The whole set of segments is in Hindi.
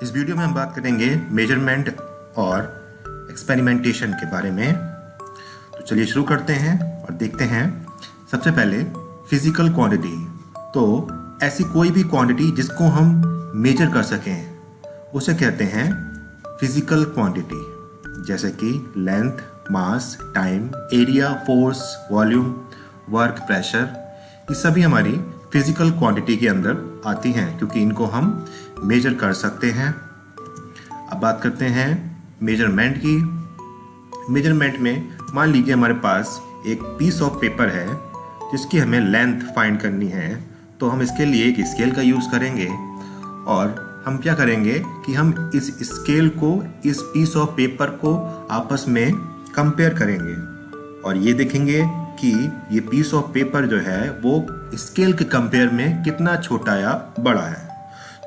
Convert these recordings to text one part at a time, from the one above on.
इस वीडियो में हम बात करेंगे मेजरमेंट और एक्सपेरिमेंटेशन के बारे में। तो चलिए शुरू करते हैं और देखते हैं। सबसे पहले फिजिकल क्वांटिटी। तो ऐसी कोई भी क्वांटिटी जिसको हम मेजर कर सकें उसे कहते हैं फिजिकल क्वांटिटी, जैसे कि length, mass, time, area, force, volume, work, pressure. ये सभी हमारी फिजिकल क्वांटिटी के अंदर आती हैं क्योंकि इनको हम मेजर कर सकते हैं। अब बात करते हैं मेजरमेंट की। मेजरमेंट में मान लीजिए हमारे पास एक पीस ऑफ पेपर है जिसकी हमें लेंथ फाइंड करनी है, तो हम इसके लिए एक स्केल का यूज़ करेंगे और हम क्या करेंगे कि हम इस स्केल को, इस पीस ऑफ पेपर को आपस में कंपेयर करेंगे और ये देखेंगे कि ये पीस ऑफ पेपर जो है वो स्केल के कंपेयर में कितना छोटा या बड़ा है।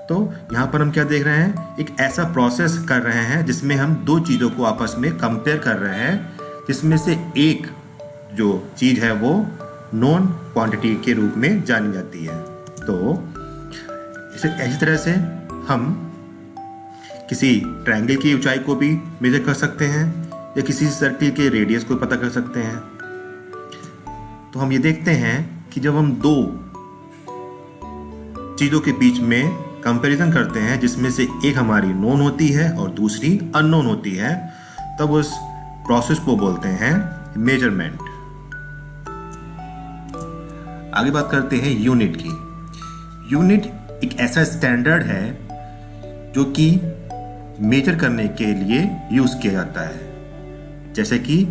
तो यहाँ पर हम क्या देख रहे हैं, एक ऐसा प्रोसेस कर रहे हैं जिसमें हम दो चीज़ों को आपस में कंपेयर कर रहे हैं, जिसमें से एक जो चीज़ है वो नॉन क्वांटिटी के रूप में जानी जाती है। तो इसी तरह से हम किसी ट्रायंगल की ऊंचाई को भी मेजर कर सकते हैं या किसी सर्किल के रेडियस को पता कर सकते हैं। तो हम ये देखते हैं कि जब हम दो चीज़ों के बीच में कंपैरिजन करते हैं जिसमें से एक हमारी नोन होती है और दूसरी अननोन होती है, तब उस प्रोसेस को बोलते हैं मेजरमेंट। आगे बात करते हैं यूनिट की। यूनिट एक ऐसा स्टैंडर्ड है जो कि मेजर करने के लिए यूज किया जाता है। जैसे कि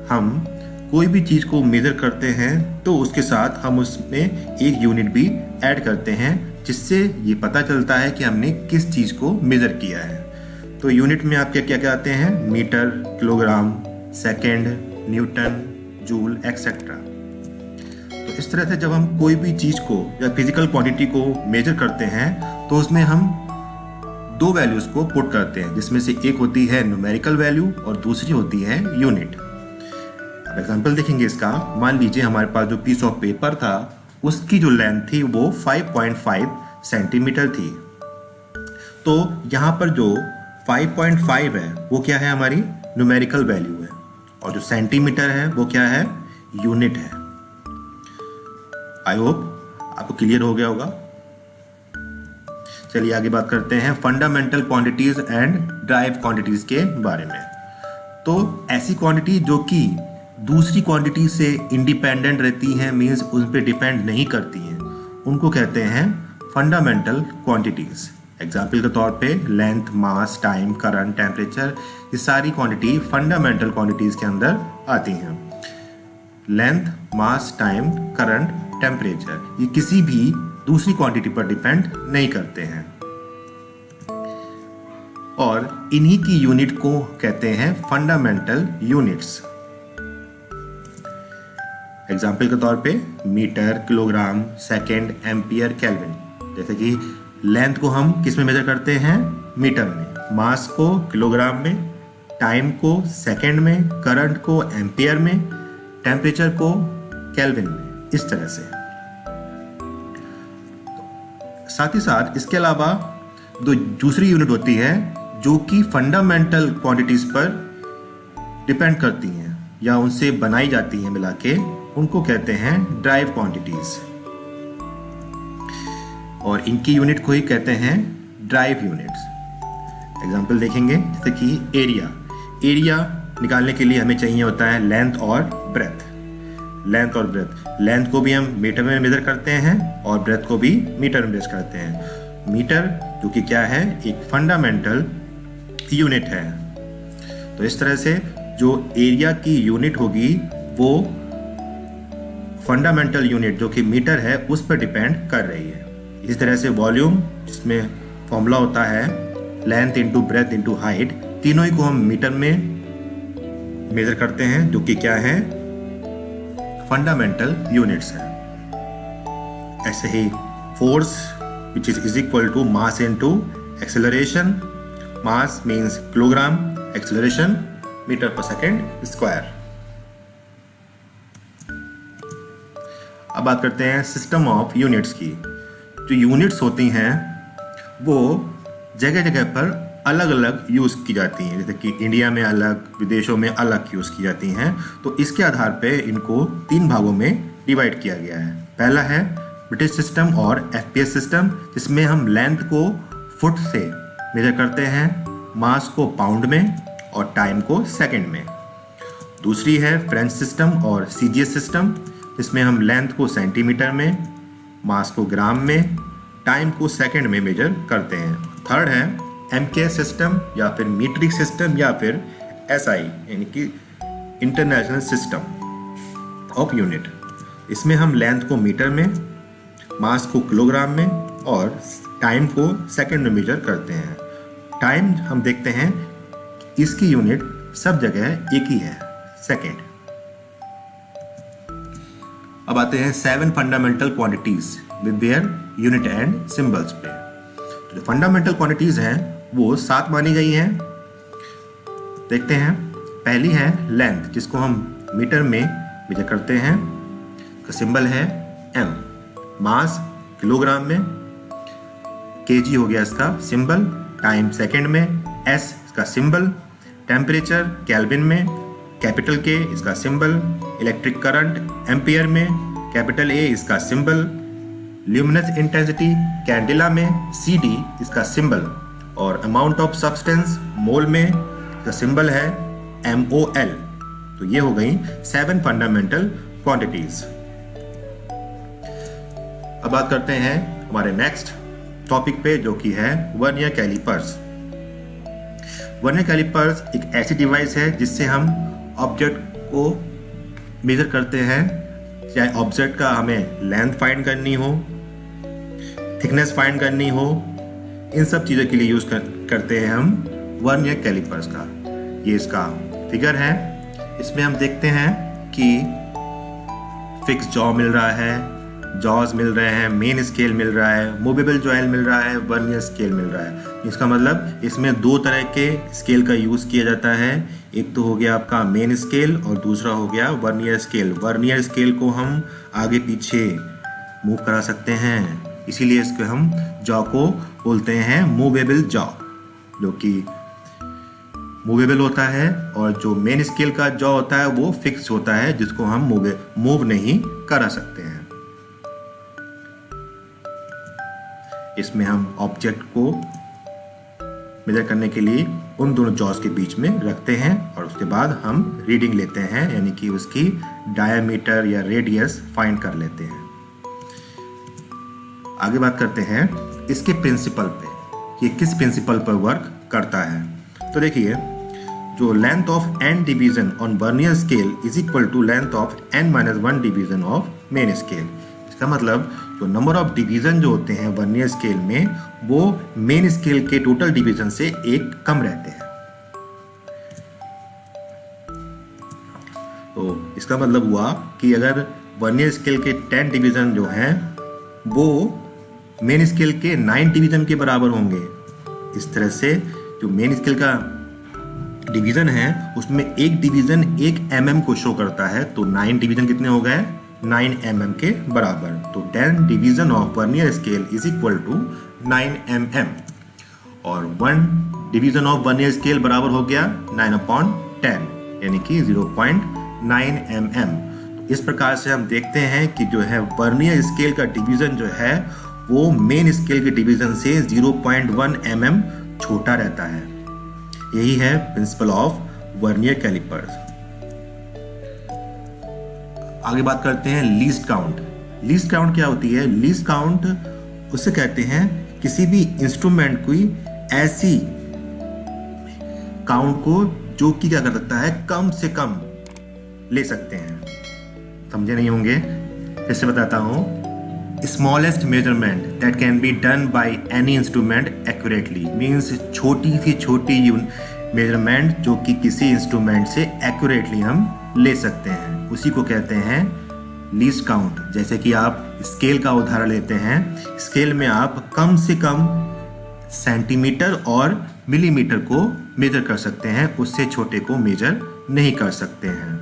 हम कोई भी चीज को मेजर करते हैं तो उसके साथ हम उसमें एक यूनिट भी ऐड करते हैं, जिससे ये पता चलता है कि हमने किस चीज को मेजर किया है। तो यूनिट में आपके क्या क्या आते हैं, metre, kilogram, second, newton, joule, etcetera. तो इस तरह से जब हम कोई भी चीज को या फिजिकल क्वांटिटी को मेजर करते हैं तो उसमें हम दो वैल्यूज को पुट करते हैं, जिसमें से एक होती है न्यूमेरिकल वैल्यू और दूसरी होती है यूनिट। अब एग्जांपल देखेंगे इसका। मान लीजिए हमारे पास जो पीस ऑफ पेपर था उसकी जो लेंथ थी वो 5.5 सेंटीमीटर थी। तो यहाँ पर जो 5.5 है वो क्या है, हमारी न्यूमेरिकल वैल्यू है, और जो सेंटीमीटर है वो क्या है, यूनिट है। आई होप आपको क्लियर हो गया होगा। चलिए आगे बात करते हैं fundamental quantities and drive quantities के बारे में। तो ऐसी क्वांटिटी जो कि दूसरी क्वांटिटी से इंडिपेंडेंट रहती हैं, मीन्स उन पे डिपेंड नहीं करती हैं, उनको कहते हैं फंडामेंटल क्वांटिटीज। एग्जाम्पल के तौर पे length, mass, time, current, temperature, ये सारी क्वांटिटी फंडामेंटल क्वांटिटीज के अंदर आती हैं। Length, mass, time, current, temperature ये किसी भी दूसरी क्वांटिटी पर डिपेंड नहीं करते हैं और इन्हीं की यूनिट को कहते हैं फंडामेंटल यूनिट्स। एग्जाम्पल के तौर पे metre, kilogram, second, ampere, kelvin. जैसे कि लेंथ को हम किस में मेजर करते हैं, मीटर में, मास को किलोग्राम में, टाइम को सेकेंड में, करंट को एम्पियर में, टेम्परेचर को केल्विन में। इस तरह से साथ ही साथ इसके अलावा दो दूसरी यूनिट होती है जो कि फंडामेंटल क्वांटिटीज पर डिपेंड करती हैं या उनसे बनाई जाती हैं मिला के, उनको कहते हैं ड्राइव क्वांटिटीज, और इनकी यूनिट को ही कहते हैं ड्राइव यूनिट्स। एग्जांपल देखेंगे, जैसे कि एरिया निकालने के लिए हमें चाहिए होता है लेंथ और ब्रेथ। लेंथ को भी हम मीटर में मेजर करते हैं और ब्रेथ को भी मीटर में मेजर करते हैं। मीटर जो कि क्या है, एक फंडामेंटल यूनिट है। तो इस तरह से जो एरिया की यूनिट होगी वो फंडामेंटल यूनिट जो कि मीटर है उस पर डिपेंड कर रही है। इसी तरह से वॉल्यूम, जिसमें फॉर्मूला होता है length into breadth into height, तीनों ही को हम मीटर में मेजर करते हैं जो कि क्या है, फंडामेंटल यूनिट्स है। ऐसे ही force which is equal to mass into acceleration. Mass means kilogram, acceleration metre per second square. अब बात करते हैं सिस्टम ऑफ यूनिट्स की। जो यूनिट्स होती हैं वो जगह जगह पर अलग अलग यूज़ की जाती हैं, जैसे कि इंडिया में अलग, विदेशों में अलग यूज़ की जाती हैं। तो इसके आधार पे इनको 3 भागों में डिवाइड किया गया है। पहला है ब्रिटिश सिस्टम और FPS सिस्टम, जिसमें हम लेंथ को फुट से मेजर करते हैं, मास को पाउंड में और टाइम को सेकंड में। दूसरी है फ्रेंच सिस्टम और CGS सिस्टम, जिसमें हम लेंथ को सेंटीमीटर में, मास को ग्राम में, टाइम को सेकंड में मेजर करते हैं। थर्ड है MKS सिस्टम या फिर मीट्रिक सिस्टम या फिर SI यानी कि इंटरनेशनल सिस्टम ऑफ यूनिट। इसमें हम लेंथ को मीटर में, मास को किलोग्राम में और टाइम को सेकंड में मेजर करते हैं। टाइम हम देखते हैं इसकी यूनिट सब जगह एक ही है, सेकंड। अब आते हैं 7 fundamental quantities with their unit and symbols पे। तो जो फंडामेंटल क्वांटिटीज हैं वो 7 मानी गई हैं। देखते हैं, पहली है लेंथ, जिसको हम मीटर में मेजर करते हैं, का सिंबल है M। मास किलोग्राम में, kg हो गया इसका सिंबल, टाइम सेकंड में, S इसका सिंबल, टेम्परेचर केल्विन में, कैपिटल K इसका सिंबल, इलेक्ट्रिक करंट एम्पियर में, कैपिटल A इसका सिंबल, ल्यूमिनस इंटेंसिटी कैंडेला में, CD इसका सिंबल, और अमाउंट ऑफ सब्सटेंस मोल में, इसका सिंबल है MOL। तो ये हो गई 7 फंडामेंटल क्वांटिटीज। अब बात करते हैं हमारे नेक्स्ट टॉपिक पे, जो कि है वर्नियर कैलिपर्स। वर्नियर कैलिपर्स एक ऐसी डिवाइस है जिससे हम ऑब्जेक्ट को मेजर करते हैं, चाहे ऑब्जेक्ट का हमें लेंथ फाइंड करनी हो, थिकनेस फाइंड करनी हो, इन सब चीज़ों के लिए यूज़ करते हैं हम वर्नियर कैलिपर्स का। ये इसका फिगर है, इसमें हम देखते हैं कि फिक्स जॉ मिल रहा है, जॉज मिल रहे हैं, मेन स्केल मिल रहा है, मूवेबल जॉयल मिल रहा है, वर्नियर स्केल मिल रहा है। इसका मतलब इसमें 2 तरह के स्केल का यूज़ किया जाता है। एक तो हो गया आपका मेन स्केल और दूसरा हो गया वर्नियर स्केल। वर्नियर स्केल को हम आगे पीछे मूव करा सकते हैं, इसीलिए इसको हम जॉ को बोलते हैं मूवेबल जॉ, जो कि मूवेबल होता है, और जो मेन स्केल का जॉ होता है वो फिक्स होता है, जिसको हम मूव नहीं करा सकते हैं। इसमें हम ऑब्जेक्ट को मेजर करने के लिए उन दोनों जॉज के बीच में रखते हैं और उसके बाद हम रीडिंग लेते हैं, यानी कि उसकी डायमीटर या रेडियस फाइंड कर लेते हैं। आगे बात करते हैं इसके प्रिंसिपल पे, ये किस प्रिंसिपल पर वर्क करता है। तो देखिए, जो length of n division on vernier scale is equal to length of n-1 division of main scale. इसका मतलब जो नंबर ऑफ डिवीजन जो होते हैं वर्नियर स्केल में, वो मेन स्केल के टोटल डिवीजन से 1 कम रहते हैं। तो इसका मतलब हुआ कि अगर वर्नियर स्केल के 10 डिवीजन जो हैं वो मेन स्केल के 9 डिवीजन के बराबर होंगे। इस तरह से जो मेन स्केल का डिवीजन है उसमें एक डिवीजन 1 mm को शो करता है, तो 9 डिवीजन कितने हो गए? 9 mm के बराबर। तो 10 division of vernier scale is equal to 9 mm, और 1 डिवीजन ऑफ वर्नियर स्केल बराबर हो गया 9/10, यानी कि 0.9 mm। तो इस प्रकार से हम देखते हैं कि जो है वर्नियर स्केल का डिवीजन जो है वो मेन स्केल के डिवीजन से 0.1 mm छोटा रहता है। यही है प्रिंसिपल ऑफ वर्नियर कैलिपर्स। आगे बात करते हैं लीस्ट काउंट। लीस्ट काउंट क्या होती है? लीस्ट काउंट उसे कहते हैं किसी भी इंस्ट्रूमेंट की ऐसी काउंट को जो कि क्या कर सकता है, कम से कम ले सकते हैं। समझे नहीं होंगे, फिर से बताता हूं। Smallest measurement that can be done by any instrument accurately means छोटी सी छोटी मेजरमेंट जो कि किसी इंस्ट्रूमेंट से एक्यूरेटली हम ले सकते हैं, उसी को कहते हैं लीस्ट काउंट। जैसे कि आप स्केल का उदाहरण लेते हैं, स्केल में आप कम से कम सेंटीमीटर और मिलीमीटर को मेजर कर सकते हैं, उससे छोटे को मेजर नहीं कर सकते हैं।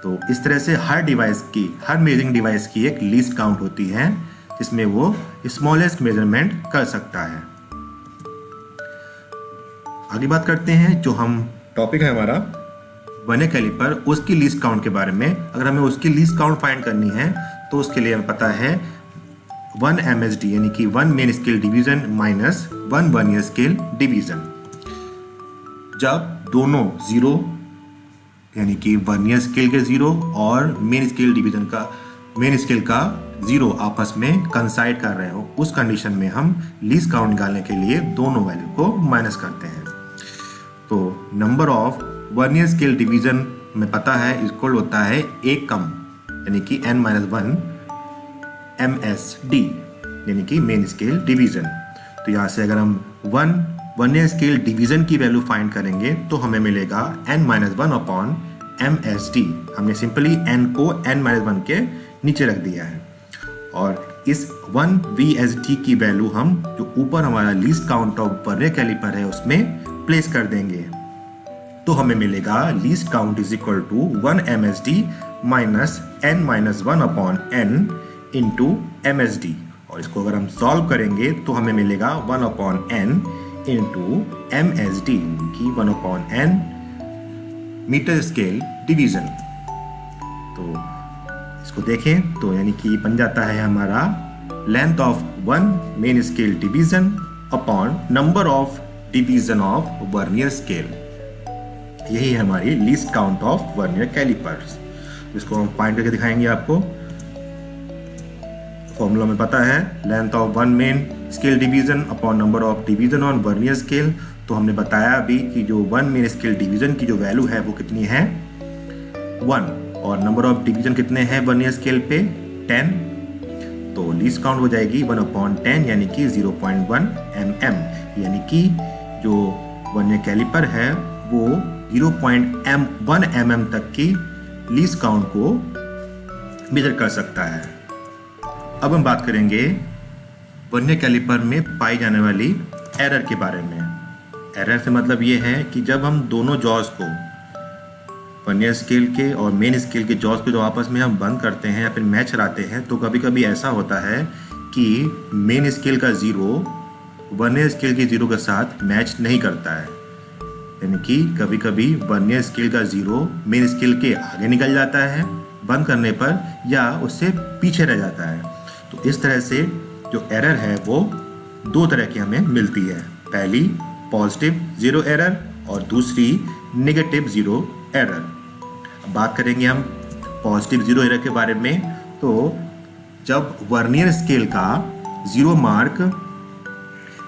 तो इस तरह से हर डिवाइस की, हर मेजरिंग डिवाइस की एक लीस्ट काउंट होती है जिसमें वो स्मॉलेस्ट मेजरमेंट कर सकता है। आगे बात करते हैं, जो हम टॉपिक है हमारा वर्नियर कैलिपर, उसकी लीस्ट काउंट के बारे में। अगर हमें उसकी लीस्ट काउंट फाइंड करनी है तो उसके लिए हमें पता है 1 MSD यानी कि 1 main scale division minus 1 vernier scale division. जब दोनों जीरो यानी कि वर्नियर स्केल के जीरो और मेन स्केल का जीरो आपस में कंसाइड कर रहे हो, उस कंडीशन में हम लीस्ट काउंट निकालने के लिए दोनों वैल्यू को माइनस करते हैं। तो number of vernier scale division में पता है इक्वल होता है एक कम यानी कि n-1 MSD यानी कि मेन स्केल डिवीजन। तो यहाँ से अगर हम 1 वर्नियर स्केल डिवीजन की वैल्यू फाइंड करेंगे तो हमें मिलेगा n-1 अपॉन MSD। हमने सिंपली n को n-1 के नीचे रख दिया है और इस 1 VSD की वैल्यू हम जो ऊपर हमारा least count of vernier calliper है उसमें प्लेस कर देंगे। तो हमें मिलेगा least count is equal to 1 MSD minus n-1 upon n into MSD। और इसको अगर हम सॉल्व करेंगे तो हमें मिलेगा 1 अपॉन n इंटू MSD की 1 upon n metre scale division. तो इसको देखें तो यानी कि बन जाता है हमारा length of 1 main scale division upon number of division of vernier scale. यही है हमारी least count of vernier callipers. इसको हम फाइंड करके दिखाएंगे आपको। फॉर्मूला में पता है length of 1 main scale division upon number of division on vernier scale. तो हमने बताया अभी कि जो 1 मेन स्केल डिवीजन की जो वैल्यू है वो कितनी है 1 और नंबर ऑफ डिवीजन कितने हैं वर्नियर स्केल पे 10। तो लीस्ट काउंट हो जाएगी 1 अपॉन 10 यानी कि 0.1 mm यानी कि जो वर्नियर कैलिपर है वो 0.1 mm तक की लीस्ट काउंट को मेजर कर सकता है। अब हम बात करेंगे वर्नियर कैलिपर में पाई जाने वाली एरर के बारे में। एरर से मतलब ये है कि जब हम दोनों जॉज को वर्नियर स्केल के और मेन स्केल के जॉज को जो आपस में हम बंद करते हैं या फिर मैच कराते हैं तो कभी कभी ऐसा होता है कि मेन स्केल का जीरो वर्नियर स्केल के जीरो के साथ मैच नहीं करता है। यानी कि कभी कभी वर्नियर स्केल का जीरो मेन स्केल के आगे निकल जाता है बंद करने पर या उससे पीछे रह जाता है। तो इस तरह से जो एरर है वो दो तरह की हमें मिलती है। पहली पॉजिटिव जीरो एरर और दूसरी नेगेटिव जीरो एरर। अब बात करेंगे हम पॉजिटिव जीरो एरर के बारे में। तो जब वर्नियर स्केल का जीरो मार्क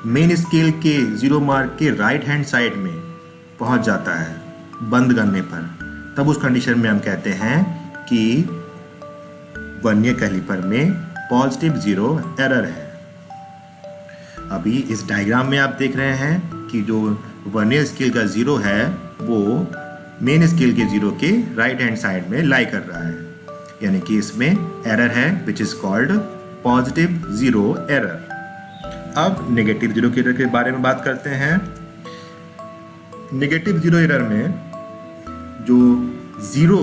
मेन स्केल के जीरो मार्क के राइट हैंड साइड में पहुंच जाता है बंद करने पर, तब उस कंडीशन में हम कहते हैं कि वर्नियर कैलिपर में पॉजिटिव जीरो एरर है। अभी इस डायग्राम में आप देख रहे हैं कि जो वर्नियर स्केल का जीरो है वो मेन स्केल के जीरो के राइट हैंड साइड में लाई कर रहा है, यानी कि इसमें एरर है which is called positive zero error. अब नेगेटिव जीरो एरर के बारे में बात करते हैं। नेगेटिव जीरो एरर में जो जीरो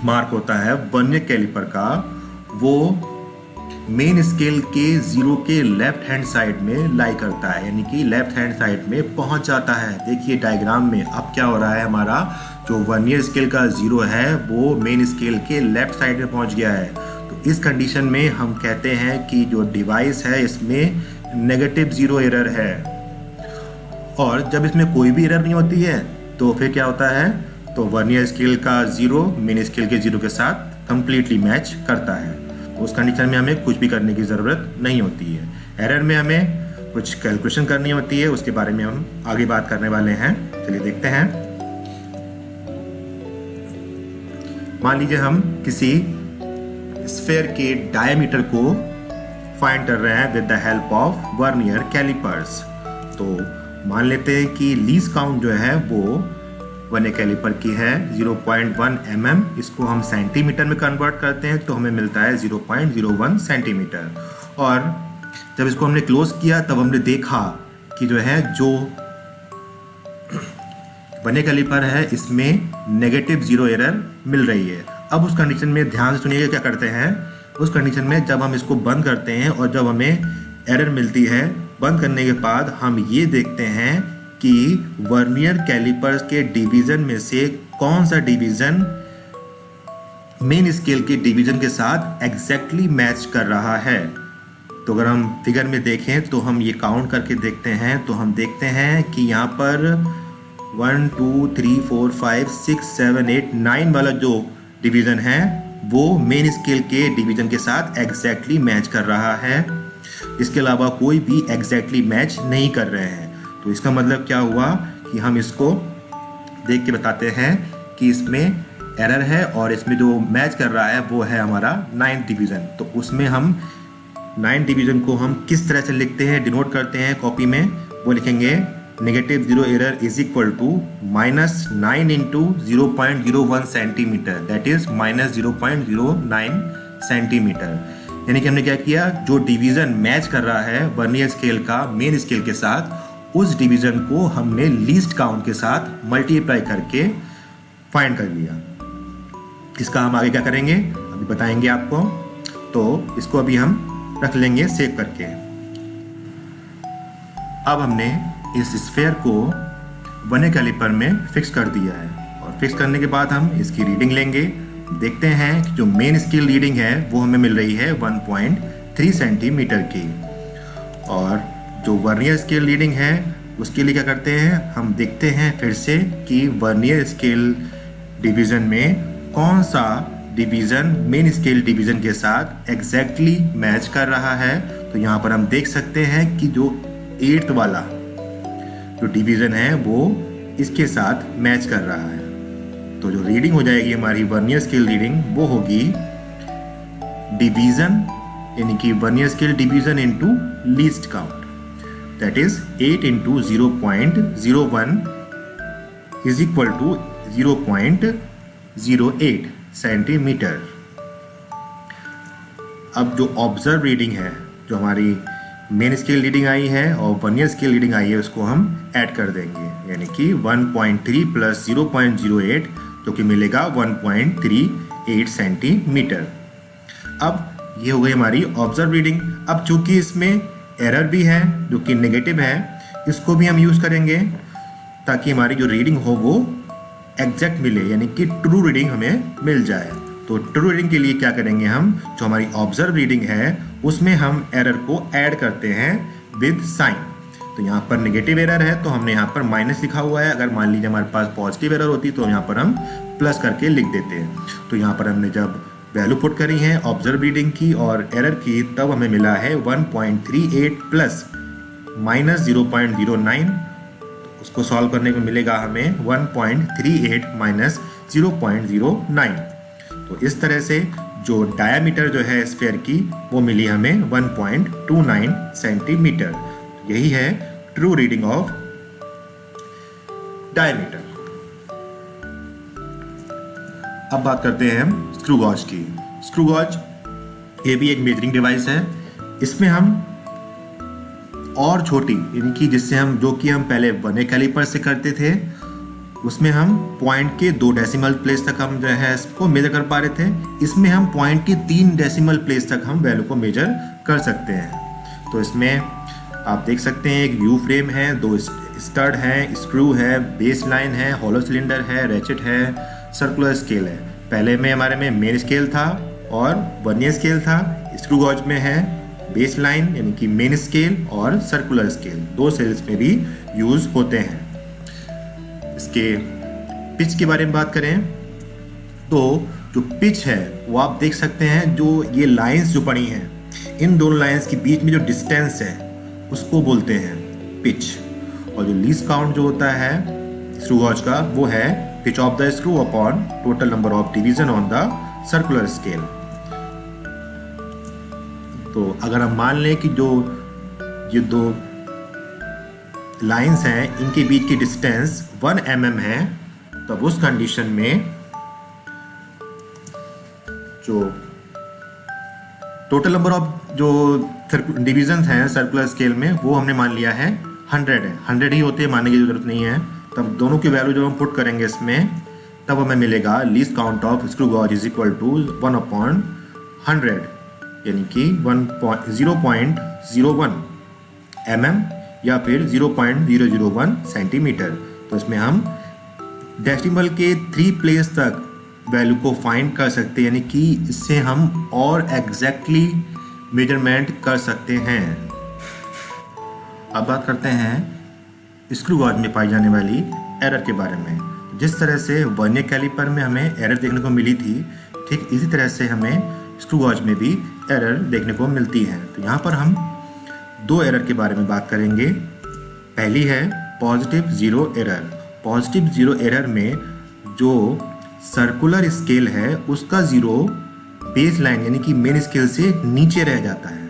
मार्क होता है वर्नियर कैलिपर का वो मेन स्केल के जीरो के लेफ्ट हैंड साइड में लाई करता है, यानी कि लेफ्ट हैंड साइड में पहुंच जाता है। देखिए डायग्राम में अब क्या हो रहा है, हमारा जो वर्नियर स्केल का जीरो है वो मेन स्केल के लेफ्ट साइड में पहुंच गया है। तो इस कंडीशन में हम कहते हैं कि जो डिवाइस है इसमें नेगेटिव जीरो एरर है। और जब इसमें कोई भी एरर नहीं होती है तो फिर क्या होता है, तो वर्नियर स्केल का जीरो मेन स्केल के जीरो के साथ कंप्लीटली मैच करता है। उस कंडीशन में हमें कुछ भी करने की ज़रूरत नहीं होती है। एरर में हमें कुछ कैलकुलेशन करनी होती है, उसके बारे में हम आगे बात करने वाले हैं। चलिए देखते हैं। मान लीजिए हम किसी स्फेयर के डायमीटर को फाइंड कर रहे हैं with the help of vernier callipers. तो मान लेते हैं कि लीस्ट काउंट जो है वो वर्नियर कैलिपर की है 0.1 mm। इसको हम सेंटीमीटर में कन्वर्ट करते हैं तो हमें मिलता है 0.01 सेंटीमीटर। और जब इसको हमने क्लोज किया तब हमने देखा कि जो है जो वर्नियर कैलिपर है इसमें नेगेटिव जीरो एरर मिल रही है। अब उस कंडीशन में ध्यान से सुनिएगा क्या करते हैं। उस कंडीशन में जब हम इसको बंद करते हैं और जब हमें एरर मिलती है, बंद करने के बाद हम ये देखते हैं कि वर्नियर कैलिपर्स के डिवीज़न में से कौन सा डिवीज़न मेन स्केल के डिवीज़न के साथ एग्जैक्टली मैच कर रहा है। तो अगर हम फिगर में देखें तो हम ये काउंट करके देखते हैं, तो हम देखते हैं कि यहाँ पर 1 2 3 4 5 6 7 8 9 वाला जो डिवीज़न है वो मेन स्केल के डिवीज़न के साथ एग्जैक्टली मैच कर रहा है। इसके अलावा कोई भी एग्जैक्टली मैच नहीं कर रहे हैं। तो इसका मतलब क्या हुआ कि हम इसको देख के बताते हैं कि इसमें एरर है और इसमें जो मैच कर रहा है वो है हमारा 9th डिवीज़न। तो उसमें हम 9th डिवीज़न को हम किस तरह से लिखते हैं, डिनोट करते हैं कॉपी में, वो लिखेंगे -0 error is equal to -9 into 0.01 centimetre, that is -0.09 centimetre. यानी कि हमने क्या किया, जो डिवीज़न मैच कर रहा है वर्नियर स्केल का मेन स्केल के साथ, उस डिवीज़न को हमने लीस्ट काउंट के साथ मल्टीप्लाई करके फाइंड कर लिया। इसका हम आगे क्या करेंगे अभी बताएंगे आपको। तो इसको अभी हम रख लेंगे सेव करके। अब हमने इस स्फीयर को वर्नियर कैलिपर में फिक्स कर दिया है और फिक्स करने के बाद हम इसकी रीडिंग लेंगे। देखते हैं कि जो मेन स्केल रीडिंग है वो हमें मिल रही है 1.3 सेंटीमीटर की, और जो वर्नियर स्केल रीडिंग है उसके लिए क्या करते हैं, हम देखते हैं फिर से कि वर्नियर स्केल डिवीज़न में कौन सा डिवीज़न मेन स्केल डिवीज़न के साथ एग्जैक्टली मैच कर रहा है। तो यहाँ पर हम देख सकते हैं कि जो 8th वाला जो डिवीज़न है वो इसके साथ मैच कर रहा है। तो जो रीडिंग हो जाएगी हमारी वर्नियर स्केल रीडिंग वो होगी डिवीज़न, यानी कि vernier scale division into least count, that is 8 into 0.01 is equal to 0.08 centimetre. अब जो ऑब्जर्व रीडिंग है, जो हमारी मेन स्केल रीडिंग आई है और वर्नियर स्केल रीडिंग आई है, उसको हम ऐड कर देंगे, यानी कि 1.3 प्लस 0.08 जो कि मिलेगा 1.38 सेंटीमीटर। अब ये हो गई हमारी ऑब्जर्व रीडिंग। अब चूंकि इसमें एरर भी है जो कि नेगेटिव है, इसको भी हम यूज़ करेंगे ताकि हमारी जो रीडिंग हो वो एग्जैक्ट मिले, यानी कि ट्रू रीडिंग हमें मिल जाए। तो ट्रू रीडिंग के लिए क्या करेंगे, हम जो हमारी ऑब्जर्व रीडिंग है उसमें हम एरर को ऐड करते हैं विद साइन। तो यहाँ पर नेगेटिव एरर है तो हमने यहाँ पर माइनस लिखा हुआ है। अगर मान लीजिए हमारे पास पॉजिटिव एरर होती तो यहाँ पर हम प्लस करके लिख देते हैं। तो यहाँ पर हमने जब वैल्यू पुट करी है ऑब्जर्व रीडिंग की और एरर की, तब हमें मिला है 1.38 प्लस -0.09। उसको सॉल्व करने को मिलेगा हमें 1.38 माइनस 0.09। तो इस तरह से जो डायामीटर जो है स्फीयर की वो मिली हमें 1.29 सेंटीमीटर। यही है ट्रू रीडिंग ऑफ डायामीटर। अब बात करते हैं हम स्क्रू गॉज की। स्क्रू गॉज ये भी एक मेजरिंग डिवाइस है। इसमें हम और छोटी, यानी कि जिससे हम जो कि हम पहले वर्नियर कैलिपर से करते थे, उसमें हम पॉइंट के 2 डेसिमल प्लेस तक हम जो है इसको मेजर कर पा रहे थे। इसमें हम पॉइंट के 3 डेसिमल प्लेस तक हम वैल्यू को मेजर कर सकते हैं। तो इसमें आप देख सकते हैं एक व्यू फ्रेम है, 2 स्टड हैं, स्क्रू है, बेस लाइन है, हॉलो सिलेंडर है, रेचेट है, सर्कुलर स्केल है। पहले में हमारे में मेन स्केल था और वर्नियर स्केल था। स्क्रू गॉज में है बेस लाइन, यानी कि मेन स्केल और सर्कुलर स्केल, 2 सेल्स में भी यूज होते हैं। इसके पिच के बारे में बात करें तो जो पिच है वो आप देख सकते हैं, जो ये लाइंस जो पड़ी हैं, इन दोनों लाइंस के बीच में जो डिस्टेंस है उसको बोलते हैं पिच। और जो लीस्ट काउंट जो होता है स्क्रू गॉज का वो है pitch of the screw upon total number of division on the circular scale. तो अगर हम मान लें कि जो ये 2 लाइंस हैं इनके बीच की डिस्टेंस 1 mm है, तब उस कंडीशन में जो टोटल नंबर ऑफ जो डिवीजन हैं सर्कुलर स्केल में वो हमने मान लिया है 100 है। 100 ही होते हैं, मानने की जरूरत नहीं है। तब दोनों की वैल्यू जब हम पुट करेंगे इसमें, तब हमें मिलेगा least count of screw gauge is equal to 1/100, यानी कि 0.01 mm या फिर 0.001 सेंटीमीटर। तो इसमें हम डेसिमल के 3 प्लेस तक वैल्यू को फाइंड कर सकते हैं, यानी कि इससे हम और एग्जैक्टली मेजरमेंट कर सकते हैं। अब बात करते हैं स्क्रू गॉज में पाई जाने वाली एरर के बारे में। जिस तरह से वर्नियर कैलिपर में हमें एरर देखने को मिली थी, ठीक इसी तरह से हमें स्क्रू गॉज में भी एरर देखने को मिलती है। तो यहाँ पर हम 2 एरर के बारे में बात करेंगे। पहली है positive zero error. Positive zero error में जो सर्कुलर स्केल है उसका ज़ीरो बेस लाइन यानी कि मेन स्केल से नीचे रह जाता है।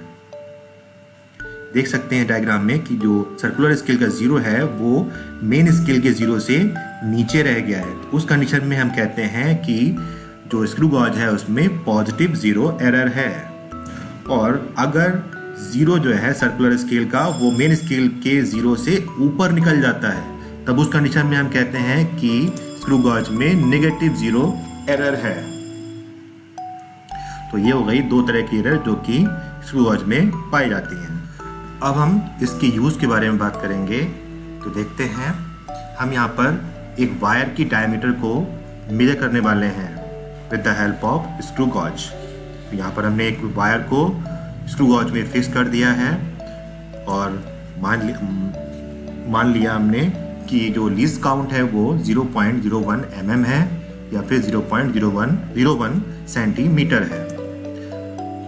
देख सकते हैं डायग्राम में कि जो सर्कुलर स्केल का ज़ीरो है वो मेन स्केल के ज़ीरो से नीचे रह गया है। तो उस कंडीशन में हम कहते हैं कि जो स्क्रू गॉज है उसमें पॉजिटिव ज़ीरो एरर है। और अगर ज़ीरो जो है सर्कुलर स्केल का वो मेन स्केल के ज़ीरो से ऊपर निकल जाता है, तब उस कंडीशन में हम कहते हैं कि स्क्रू गॉज में नेगेटिव ज़ीरो एरर है। तो ये हो गई 2 तरह की एरर जो कि स्क्रू गॉज में पाई जाती हैं। अब हम इसके यूज़ के बारे में बात करेंगे। तो देखते हैं, हम यहाँ पर एक वायर की डायमीटर को मेजर करने वाले हैं with the help of screw gauge. यहाँ पर हमने एक वायर को स्क्रू गॉज में फिक्स कर दिया है और मान लिया हमने कि जो लीस्ट काउंट है वो 0.01 mm है या फिर 0.01 सेंटीमीटर है।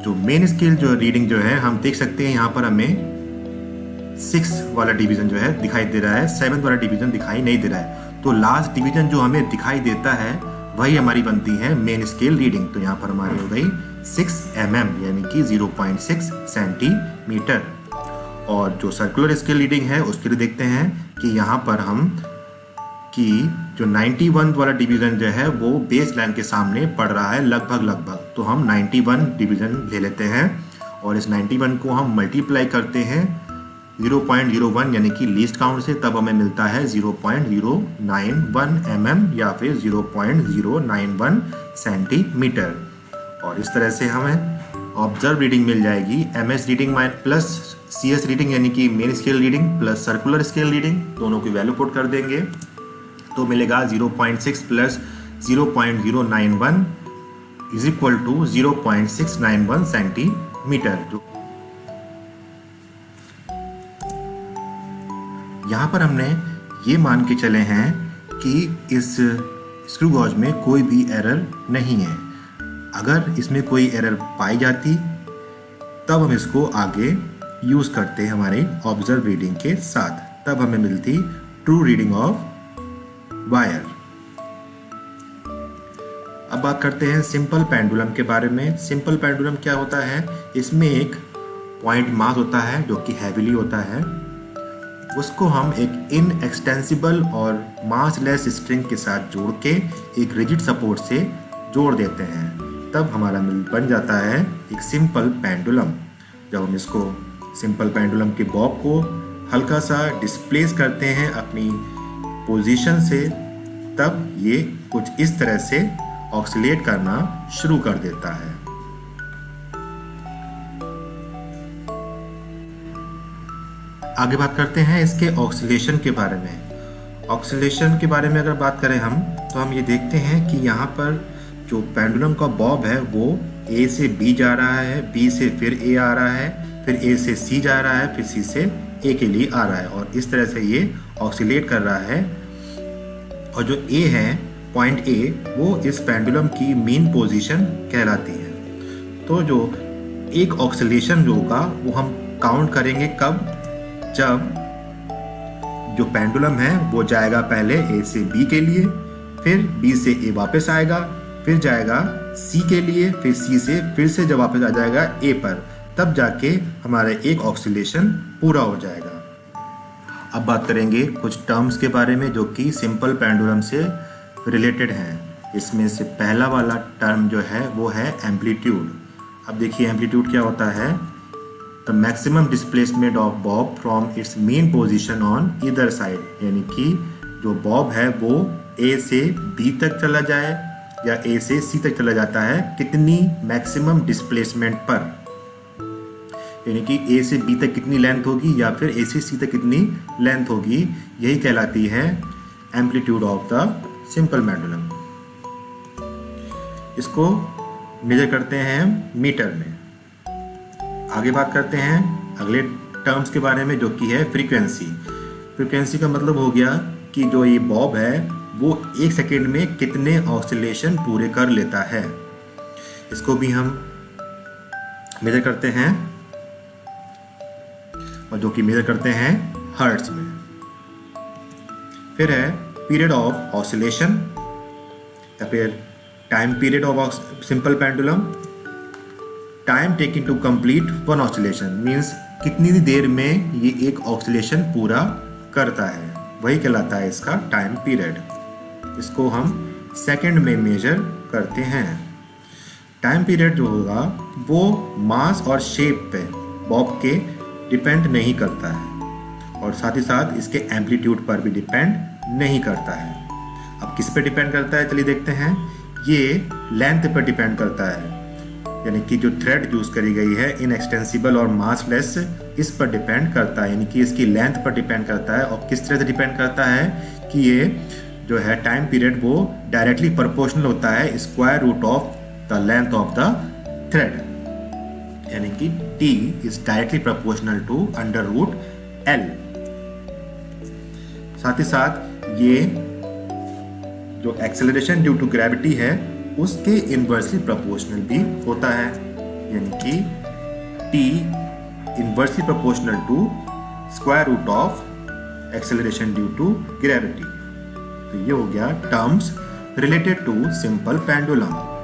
जो मेन स्केल जो रीडिंग जो है हम देख सकते हैं, यहाँ पर हमें 6 वाला डिवीज़न जो है दिखाई दे रहा है, 7 वाला डिवीज़न दिखाई नहीं दे रहा है। तो लास्ट डिवीज़न जो हमें दिखाई देता है वही हमारी बनती है मेन स्केल रीडिंग। तो यहाँ पर हमारी हो गई 6 mm यानी कि 0.6 सेंटीमीटर। और जो सर्कुलर स्केल रीडिंग है उसके लिए देखते हैं कि यहाँ पर हम कि जो 91 वाला डिवीज़न जो है वो बेस लाइन के सामने पड़ रहा है लगभग। तो हम 91 डिवीज़न ले लेते हैं और इस 91 को हम मल्टीप्लाई करते हैं 0.01 यानी कि लीस्ट काउंट से, तब हमें मिलता है 0.091 mm या फिर 0.091 सेंटीमीटर। और इस तरह से हमें ऑब्जर्व रीडिंग मिल जाएगी। MS reading plus CS reading यानी कि main scale reading plus circular scale reading, दोनों की वैल्यू पुट कर देंगे तो मिलेगा 0.6 plus 0.091 is equal to 0.691 centimetre. यहाँ पर हमने ये मान के चले हैं कि इस स्क्रू गॉज में कोई भी एरर नहीं है। अगर इसमें कोई एरर पाई जाती तब हम इसको आगे यूज़ करते हैं हमारे ऑब्जर्व रीडिंग के साथ, तब हमें मिलती ट्रू रीडिंग ऑफ वायर। अब बात करते हैं सिंपल पेंडुलम के बारे में। सिंपल पेंडुलम क्या होता है? इसमें एक पॉइंट मास होता है जो कि हैवीली होता है, उसको हम एक इनएक्सटेंसिबल और मासलेस स्ट्रिंग के साथ जोड़ के एक रिजिड सपोर्ट से जोड़ देते हैं, तब हमारा बन जाता है एक सिंपल पेंडुलम। जब हम इसको सिंपल पेंडुलम के बॉब को हल्का सा डिस्प्लेस करते हैं अपनी पोजीशन से, तब ये कुछ इस तरह से ऑक्सिलेट करना शुरू कर देता है। आगे बात करते हैं इसके ऑक्सिलेशन के बारे में। ऑक्सिलेशन के बारे में अगर बात करें हम, तो हम ये देखते हैं कि यहाँ पर जो पेंडुलम का बॉब है वो A से B जा रहा है, B से फिर A आ रहा है, फिर A से C जा रहा है, फिर C से A के लिए आ रहा है, और इस तरह से ये ऑक्सिलेट कर रहा है। और जो A है, पॉइंट A, वो इस पेंडुलम की मेन पोजीशन कहलाती है। तो जो एक ऑक्सिलेशन जो होगा वो हम काउंट करेंगे कब? जब जो पेंडुलम है वो जाएगा पहले A से B के लिए, फिर B से A वापस आएगा, फिर जाएगा C के लिए, फिर C से फिर से जब वापस आ जाएगा A पर, तब जाके हमारा एक ऑक्सिलेशन पूरा हो जाएगा। अब बात करेंगे कुछ टर्म्स के बारे में जो कि सिंपल पेंडुलम से रिलेटेड हैं। इसमें से पहला वाला टर्म जो है वो है एम्पलीट्यूड। अब देखिए एम्पलीट्यूड क्या होता है? The maximum displacement of Bob from its main position on either side, यानी कि जो बॉब है वो A से B तक चला जाए या A से C तक चला जाता है, कितनी मैक्सिमम डिस्प्लेसमेंट पर। यानी कि ए से बी तक कितनी लेंथ होगी या फिर ए से सी तक कितनी लेंथ होगी, यही कहलाती है amplitude of the simple pendulum. इसको मेजर करते हैं मीटर में। आगे बात करते हैं अगले टर्म्स के बारे में, जो कि है फ्रीक्वेंसी। फ्रीक्वेंसी का मतलब हो गया कि जो ये बॉब है वो 1 सेकेंड में कितने ऑसिलेशन पूरे कर लेता है। इसको भी हम मेजर करते हैं, और जो कि मेजर करते हैं हर्ट्ज में। फिर है पीरियड ऑफ ऑसिलेशन या फिर time period of simple pendulum. Time taking to complete one oscillation means कितनी देर में ये एक ऑसिलेशन पूरा करता है, वही कहलाता है इसका टाइम पीरियड। इसको हम सेकंड में मेजर करते हैं। टाइम पीरियड जो होगा वो मास और शेप पे बॉब के डिपेंड नहीं करता है, और साथ ही साथ इसके एम्पलीट्यूड पर भी डिपेंड नहीं करता है। अब किस पे डिपेंड करता है, चलिए देखते हैं। ये लेंथ पर डिपेंड करता है, यानी कि जो थ्रेड यूज करी गई है इनएक्सटेंसिबल और मासलेस, इस पर डिपेंड करता है, यानी कि इसकी लेंथ पर डिपेंड करता है। और किस तरह से डिपेंड करता है कि ये जो है टाइम पीरियड वो डायरेक्टली प्रोपोर्शनल होता है square root of the length of the thread, यानी कि T is directly proportional to under root L। साथ ही साथ ये जो एक्सेलरेशन ड्यू टू ग्रेविटी है उसके इन्वर्सली प्रोपोर्शनल भी होता है, यानी कि T inversely proportional to square root of acceleration due to gravity. तो ये हो गया terms related to simple pendulum.